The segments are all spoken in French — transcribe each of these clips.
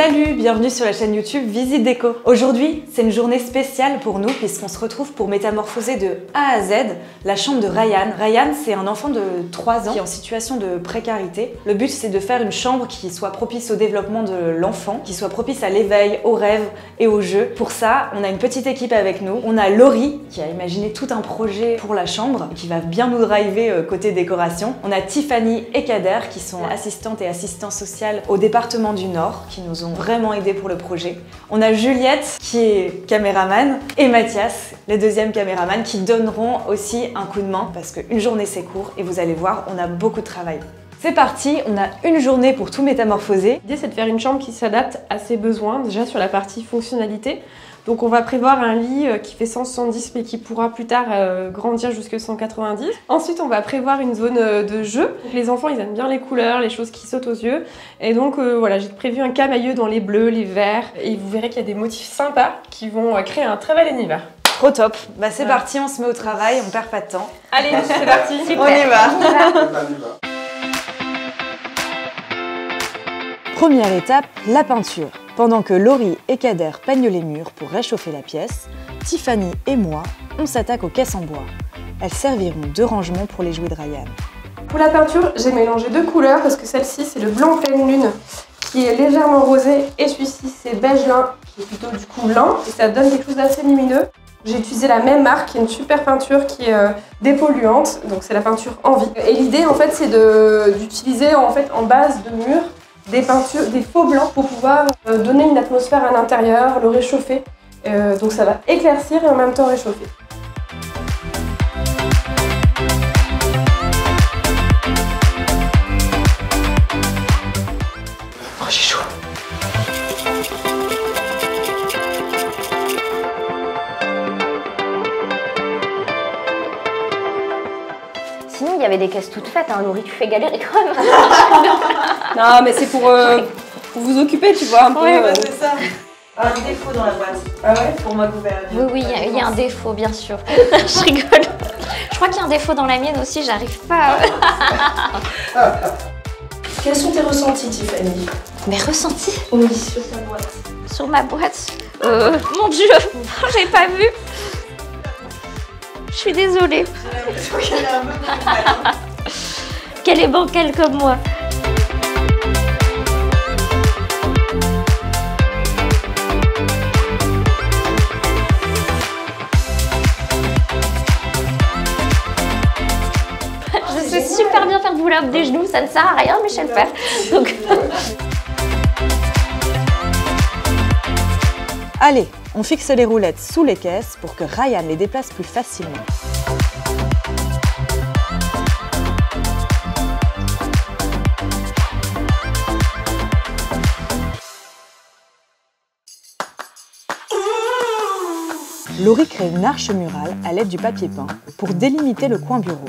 Salut, bienvenue sur la chaîne YouTube Visite Déco. Aujourd'hui, c'est une journée spéciale pour nous puisqu'on se retrouve pour métamorphoser de A à Z la chambre de Ryan. Ryan, c'est un enfant de 3 ans qui est en situation de précarité. Le but, c'est de faire une chambre qui soit propice au développement de l'enfant, qui soit propice à l'éveil, aux rêves et aux jeux. Pour ça, on a une petite équipe avec nous. On a Laurie qui a imaginé tout un projet pour la chambre, qui va bien nous driver côté décoration. On a Tiffany et Kader qui sont assistantes et assistants sociaux au département du Nord, qui nous ont vraiment aidés pour le projet. On a Juliette qui est caméraman et Mathias, le deuxième caméraman, qui donneront aussi un coup de main parce qu'une journée c'est court et vous allez voir, on a beaucoup de travail. C'est parti, on a une journée pour tout métamorphoser. L'idée c'est de faire une chambre qui s'adapte à ses besoins, déjà sur la partie fonctionnalité. Donc on va prévoir un lit qui fait 170 mais qui pourra plus tard grandir jusqu'à 190. Ensuite on va prévoir une zone de jeu. Les enfants ils aiment bien les couleurs, les choses qui sautent aux yeux. Et donc voilà, j'ai prévu un camailleux dans les bleus, les verts. Et vous verrez qu'il y a des motifs sympas qui vont créer un très bel univers. Trop top. Bah c'est parti, on se met au travail, on perd pas de temps. Allez, c'est parti. On y va. Première étape, la peinture. Pendant que Laurie et Kader peignent les murs pour réchauffer la pièce, Tiffany et moi, on s'attaque aux caisses en bois. Elles serviront de rangement pour les jouets de Ryan. Pour la peinture, j'ai mélangé deux couleurs parce que celle-ci c'est le blanc pleine lune qui est légèrement rosé et celui-ci c'est beige lin qui est plutôt du coup lin et ça donne quelque chose d'assez lumineux. J'ai utilisé la même marque, qui est une super peinture qui est dépolluante, donc c'est la peinture Envie. Et l'idée en fait c'est d'utiliser en base de mur des peintures, des faux blancs pour pouvoir donner une atmosphère à l'intérieur, le réchauffer. Donc ça va éclaircir et en même temps réchauffer. Oh, j'ai chaud. Sinon, il y avait des caisses toutes faites, hein. Laurie, tu fais galérer quand même. Non, mais c'est pour vous occuper, tu vois, un peu. Oui, bah, c'est ça. Un défaut dans la boîte. Ah ouais? Pour ma gouverne. Oui, il y a un défaut, bien sûr. Je rigole. Je crois qu'il y a un défaut dans la mienne aussi, j'arrive pas à... Quels sont tes ressentis, Tiffany? Mes ressentis? Oui, sur ta boîte. Sur ma boîte? Mon Dieu, j'ai pas vu. Je suis désolée. J'ai l'impression qu'elle est un peu bancale. Qu'elle est bancale comme moi. Je sais super bien faire pull-up des genoux, ça ne sert à rien, mais je sais le faire. Donc... Allez, on fixe les roulettes sous les caisses pour que Ryan les déplace plus facilement. Laurie crée une arche murale à l'aide du papier peint pour délimiter le coin bureau.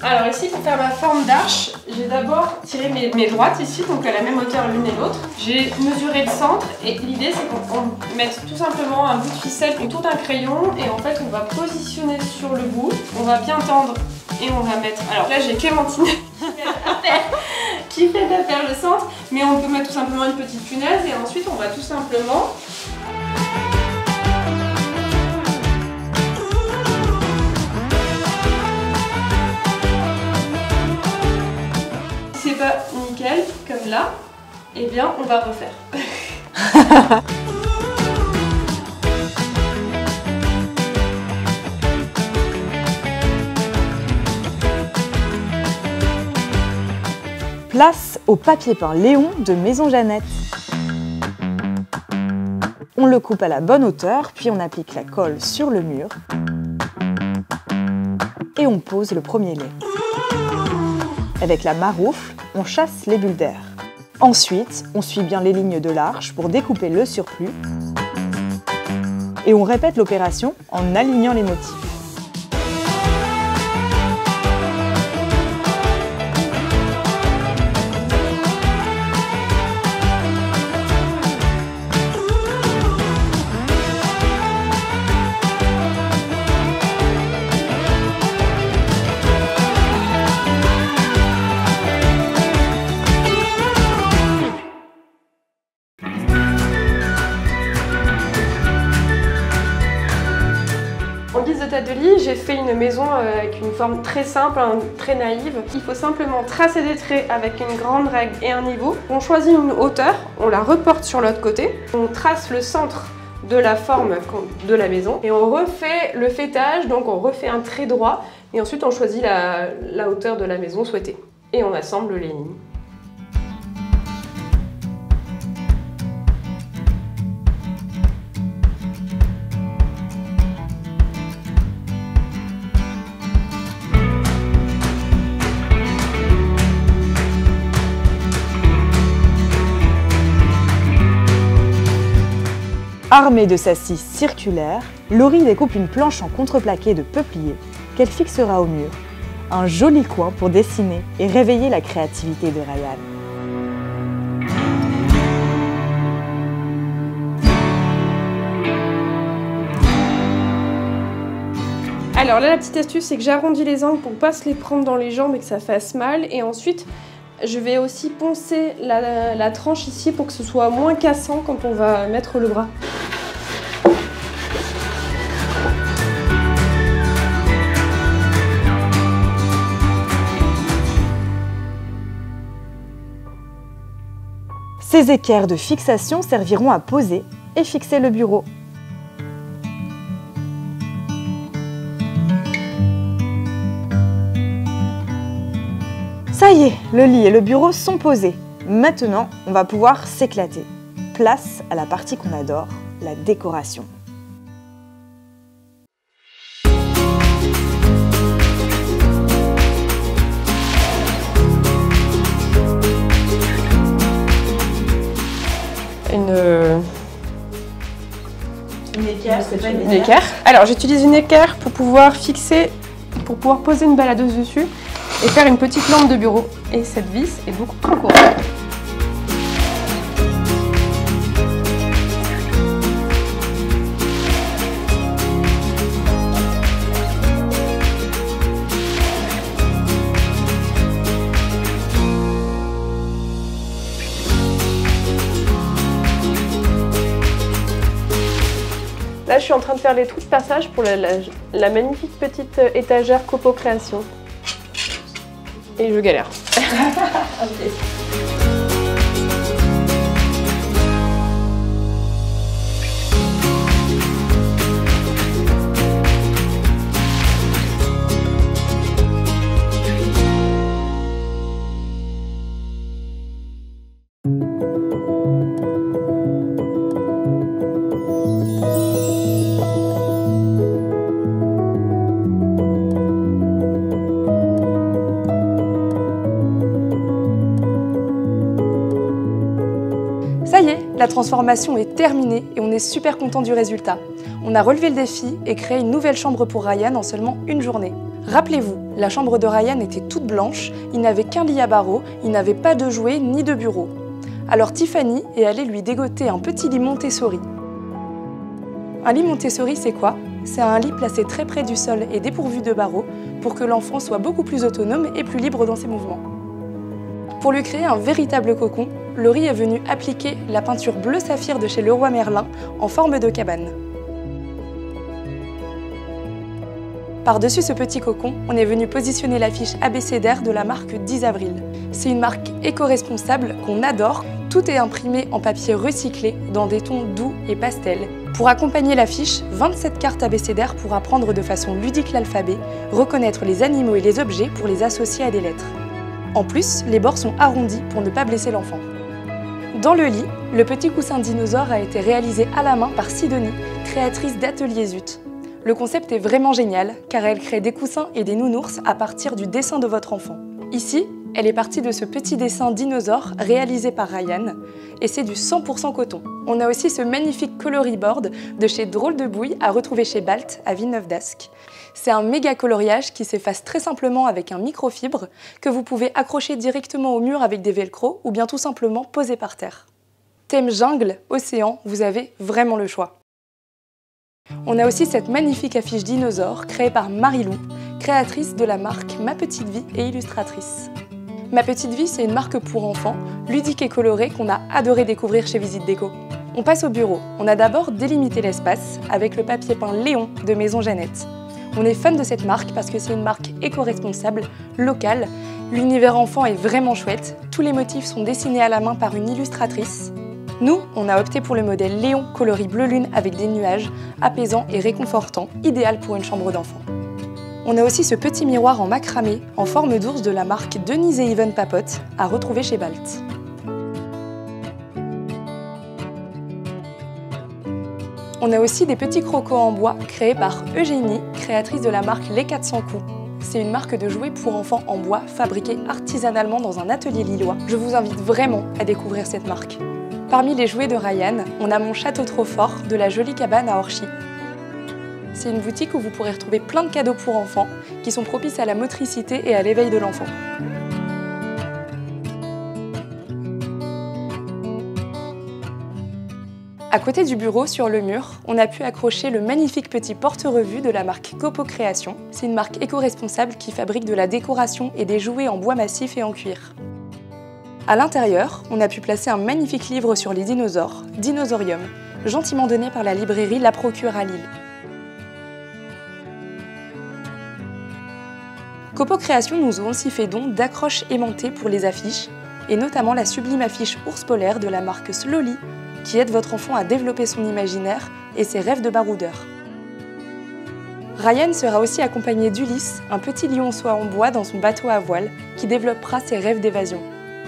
Alors ici, pour faire ma forme d'arche, j'ai d'abord tiré mes droites ici, donc à la même hauteur l'une et l'autre. J'ai mesuré le centre et l'idée c'est qu'on mette tout simplement un bout de ficelle autour d'un crayon et en fait on va positionner sur le bout, on va bien tendre et on va mettre... Alors là j'ai Clémentine qui fait faire le centre, mais on peut mettre tout simplement une petite punaise et ensuite on va tout simplement... C'est pas nickel, comme là, eh bien on va refaire. Place au papier peint Léon de Maison Jeannette. On le coupe à la bonne hauteur, puis on applique la colle sur le mur et on pose le premier lait. Avec la maroufle, on chasse les bulles d'air. Ensuite, on suit bien les lignes de l'arche pour découper le surplus et on répète l'opération en alignant les motifs. de tête de lit, j'ai fait une maison avec une forme très simple, très naïve. Il faut simplement tracer des traits avec une grande règle et un niveau. On choisit une hauteur, on la reporte sur l'autre côté. On trace le centre de la forme de la maison et on refait le fêtage, donc on refait un trait droit et ensuite on choisit la hauteur de la maison souhaitée et on assemble les lignes. Armée de sa scie circulaire, Laurie découpe une planche en contreplaqué de peuplier qu'elle fixera au mur. Un joli coin pour dessiner et réveiller la créativité de Ryan. Alors là, la petite astuce, c'est que j'arrondis les angles pour pas se les prendre dans les jambes et que ça fasse mal. Et ensuite, je vais aussi poncer la tranche ici pour que ce soit moins cassant quand on va mettre le bras. Ces équerres de fixation serviront à poser et fixer le bureau. Ça y est, le lit et le bureau sont posés. Maintenant, on va pouvoir s'éclater. Place à la partie qu'on adore, la décoration. Une équerre, c'est pas une équerre. Alors j'utilise une équerre pour pouvoir fixer, pour pouvoir poser une baladeuse dessus et faire une petite lampe de bureau. Et cette vis est beaucoup plus courte. Là, je suis en train de faire les trous de passage pour la magnifique petite étagère Copo Création. Et je galère. Okay. Ça y est, la transformation est terminée et on est super content du résultat. On a relevé le défi et créé une nouvelle chambre pour Ryan en seulement une journée. Rappelez-vous, la chambre de Ryan était toute blanche, il n'avait qu'un lit à barreaux, il n'avait pas de jouets ni de bureau. Alors Tiffany est allée lui dégoter un petit lit Montessori. Un lit Montessori, c'est quoi? C'est un lit placé très près du sol et dépourvu de barreaux pour que l'enfant soit beaucoup plus autonome et plus libre dans ses mouvements. Pour lui créer un véritable cocon, Laurie est venue appliquer la peinture bleu saphir de chez Leroy Merlin en forme de cabane. Par-dessus ce petit cocon, on est venu positionner l'affiche abécédaire de la marque 10 avril. C'est une marque éco-responsable qu'on adore. Tout est imprimé en papier recyclé dans des tons doux et pastels. Pour accompagner l'affiche, 27 cartes abécédaires pour apprendre de façon ludique l'alphabet, reconnaître les animaux et les objets pour les associer à des lettres. En plus, les bords sont arrondis pour ne pas blesser l'enfant. Dans le lit, le petit coussin dinosaure a été réalisé à la main par Sidonie, créatrice d'Atelier Zut. Le concept est vraiment génial car elle crée des coussins et des nounours à partir du dessin de votre enfant. Ici, elle est partie de ce petit dessin dinosaure réalisé par Ryan et c'est du 100% coton. On a aussi ce magnifique coloriboard de chez Drôle de Bouille à retrouver chez Balt à Villeneuve-d'Ascq. C'est un méga coloriage qui s'efface très simplement avec un microfibre que vous pouvez accrocher directement au mur avec des velcro ou bien tout simplement poser par terre. Thème jungle, océan, vous avez vraiment le choix. On a aussi cette magnifique affiche dinosaure créée par Marilou, créatrice de la marque Ma Petite Vie et illustratrice. Ma Petite Vie, c'est une marque pour enfants, ludique et colorée qu'on a adoré découvrir chez Visite Déco. On passe au bureau. On a d'abord délimité l'espace avec le papier peint Léon de Maison Jeannette. On est fan de cette marque parce que c'est une marque éco-responsable, locale. L'univers enfant est vraiment chouette. Tous les motifs sont dessinés à la main par une illustratrice. Nous, on a opté pour le modèle Léon coloris bleu lune avec des nuages, apaisant et réconfortant, idéal pour une chambre d'enfant. On a aussi ce petit miroir en macramé, en forme d'ours de la marque Denise et Yvonne Papote, à retrouver chez Balt. On a aussi des petits crocos en bois créés par Eugénie, créatrice de la marque Les 400 coups. C'est une marque de jouets pour enfants en bois fabriquée artisanalement dans un atelier lillois. Je vous invite vraiment à découvrir cette marque. Parmi les jouets de Ryan, on a mon château trop fort de la jolie cabane à Orchy. C'est une boutique où vous pourrez retrouver plein de cadeaux pour enfants qui sont propices à la motricité et à l'éveil de l'enfant. À côté du bureau, sur le mur, on a pu accrocher le magnifique petit porte-revue de la marque Copo Création. C'est une marque éco-responsable qui fabrique de la décoration et des jouets en bois massif et en cuir. À l'intérieur, on a pu placer un magnifique livre sur les dinosaures, Dinosaurium, gentiment donné par la librairie La Procure à Lille. Copo Création nous ont aussi fait don d'accroches aimantées pour les affiches, et notamment la sublime affiche ours polaire de la marque Slowly, qui aide votre enfant à développer son imaginaire et ses rêves de baroudeur. Ryan sera aussi accompagné d'Ulysse, un petit lionceau en bois dans son bateau à voile, qui développera ses rêves d'évasion.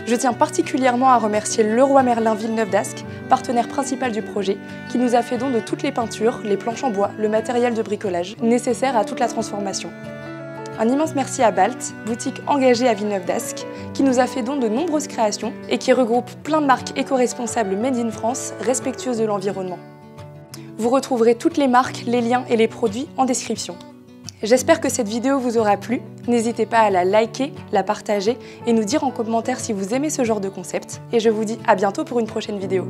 Je tiens particulièrement à remercier Leroy Merlin Villeneuve d'Ascq, partenaire principal du projet, qui nous a fait don de toutes les peintures, les planches en bois, le matériel de bricolage nécessaire à toute la transformation. Un immense merci à Balt, boutique engagée à Villeneuve d'Ascq, qui nous a fait don de nombreuses créations et qui regroupe plein de marques éco-responsables made in France, respectueuses de l'environnement. Vous retrouverez toutes les marques, les liens et les produits en description. J'espère que cette vidéo vous aura plu. N'hésitez pas à la liker, la partager et nous dire en commentaire si vous aimez ce genre de concept. Et je vous dis à bientôt pour une prochaine vidéo.